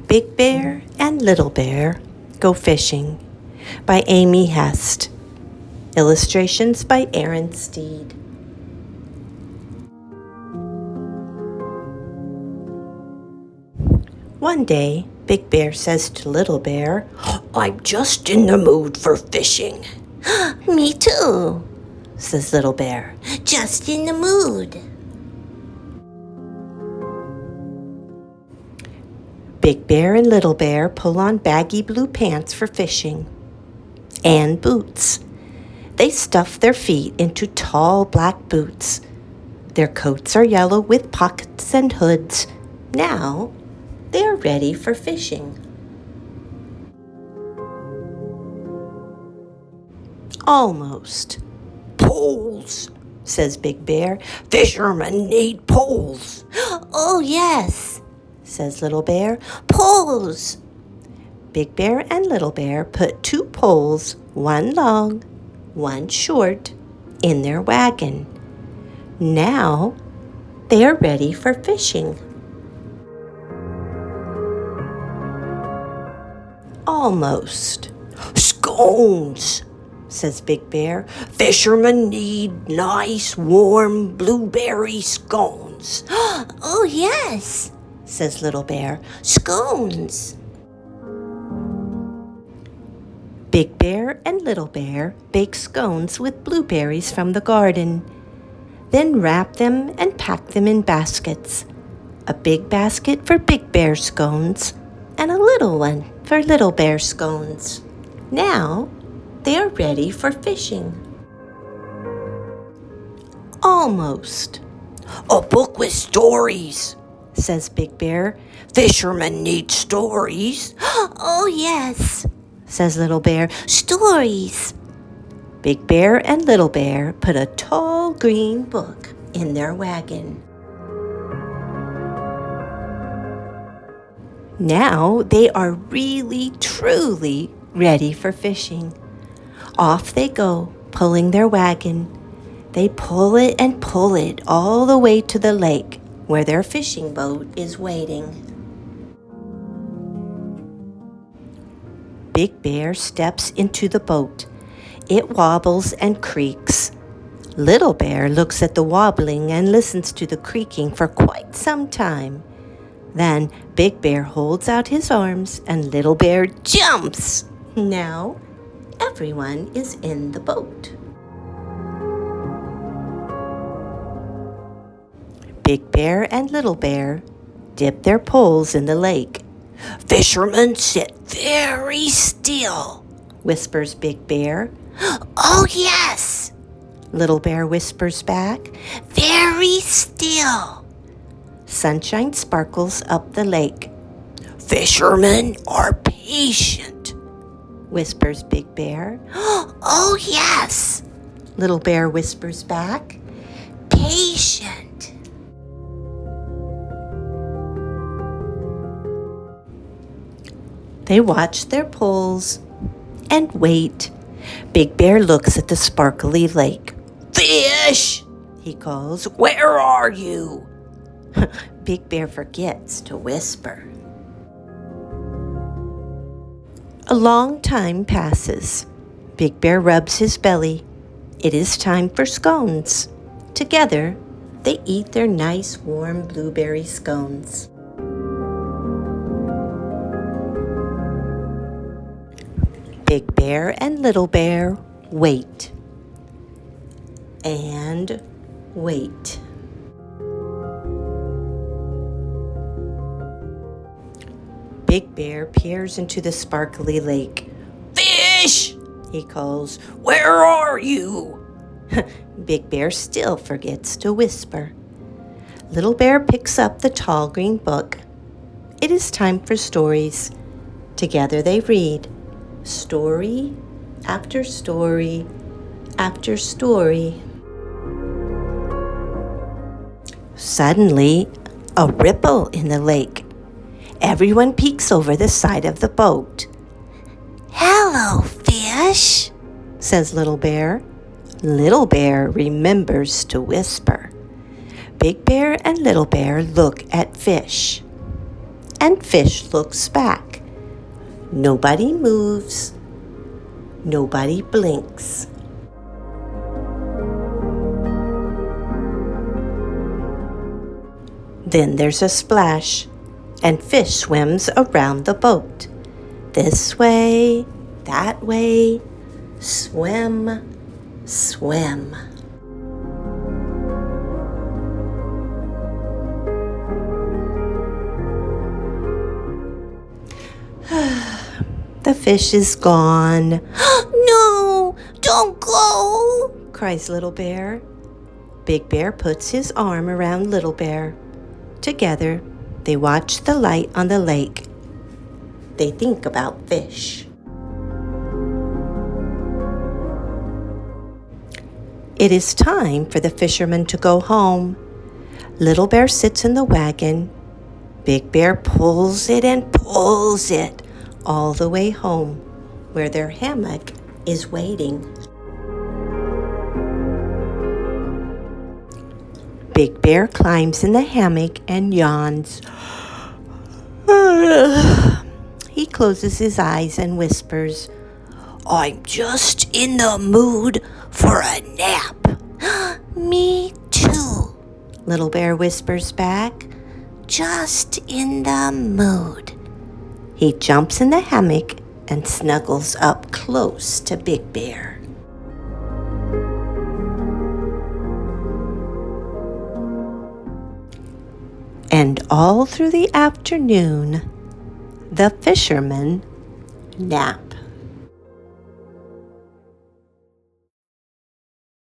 Big Bear and Little Bear Go Fishing by Amy Hest. Illustrations by Aaron Steed. One day, Big Bear says to Little Bear, "I'm just in the mood for fishing." "Me too," says Little Bear. "Just in the mood." Big Bear and Little Bear pull on baggy blue pants for fishing and boots. They stuff their feet into tall black boots. Their coats are yellow with pockets and hoods. Now they are ready for fishing. Almost. "Poles," says Big Bear. "Fishermen need poles." "Oh, yes," says Little Bear. "Poles." Big Bear and Little Bear put two poles, one long, one short, in their wagon. Now they are ready for fishing. Almost. "Scones," says Big Bear. "Fishermen need nice, warm blueberry scones." "Oh, yes," says Little Bear. "Scones." Big Bear and Little Bear bake scones with blueberries from the garden, then wrap them and pack them in baskets. A big basket for Big Bear scones and a little one for Little Bear scones. Now they are ready for fishing. Almost. "A book with stories," says Big Bear. "Fishermen need stories." "Oh, yes," says Little Bear. "Stories." Big Bear and Little Bear put a tall green book in their wagon. Now they are really, truly ready for fishing. Off they go, pulling their wagon. They pull it and pull it all the way to the lake where their fishing boat is waiting. Big Bear steps into the boat. It wobbles and creaks. Little Bear looks at the wobbling and listens to the creaking for quite some time. Then Big Bear holds out his arms and Little Bear jumps. Now everyone is in the boat. Big Bear and Little Bear dip their poles in the lake. "Fishermen, sit very still," whispers Big Bear. "Oh, yes," Little Bear whispers back. "Very still." Sunshine sparkles up the lake. "Fishermen are patient," whispers Big Bear. "Oh, yes," Little Bear whispers back. "Patient." They watch their poles and wait. Big Bear looks at the sparkly lake. "Fish!" he calls. "Where are you?" Big Bear forgets to whisper. A long time passes. Big Bear rubs his belly. It is time for scones. Together, they eat their nice, warm blueberry scones. Big Bear and Little Bear wait and wait. Big Bear peers into the sparkly lake. "Fish!" he calls. "Where are you?" Big Bear still forgets to whisper. Little Bear picks up the tall green book. It is time for stories. Together they read. Story after story after story. Suddenly, a ripple in the lake. Everyone peeks over the side of the boat. "Hello, fish," says Little Bear. Little Bear remembers to whisper. Big Bear and Little Bear look at fish. and Fish looks back. Nobody moves. Nobody blinks. Then there's a splash, and Fish swims around the boat. This way, that way, swim, swim. The fish is gone. No, don't go, cries Little Bear. Big Bear puts his arm around Little Bear. Together, they watch the light on the lake. They think about Fish. It is time for the fishermen to go home. Little Bear sits in the wagon. Big Bear pulls it and pulls it all the way home, where their hammock is waiting. Big Bear climbs in the hammock and yawns. He closes his eyes and whispers, "I'm just in the mood for a nap." "Me too," Little Bear whispers back. "Just in the mood." He jumps in the hammock and snuggles up close to Big Bear. And all through the afternoon, the fishermen nap.